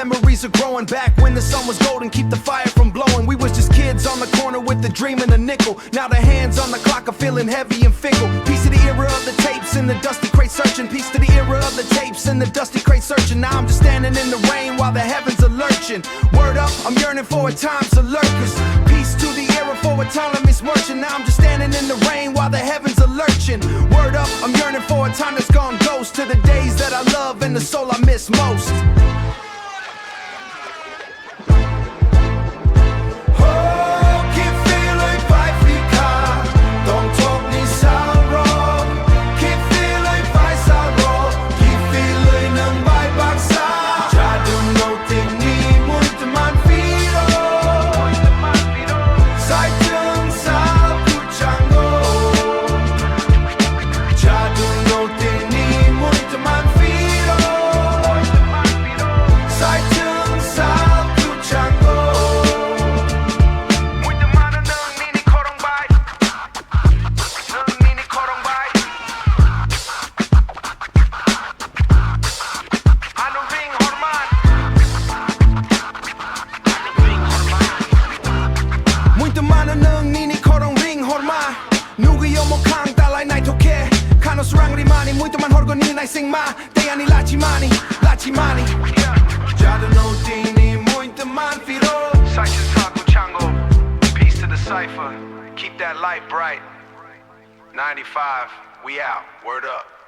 memories are growing back when the sun was golden, keep the fire from blowing. We was just kids on the corner with the dream and a nickel. Now the hands on the clock are feeling heavy and fickle. Piece of the era of the tapes in the dusty crate searching. Piece to the era of the tapes in the dusty crate searching. Now I'm just standing in the rain while the heavens are lurching. Word up, I'm yearning for a time's alert. Cause peace to the era for a time of mismerching. Now I'm just standing in the rain while the heavens are lurching. Word up, I'm yearning for a time that's gone ghost. To the days that I love and the soul I miss most. Jaduno Tini Muito Manphiro. Peace to the cipher. Keep that light bright. 95, we out. Word up.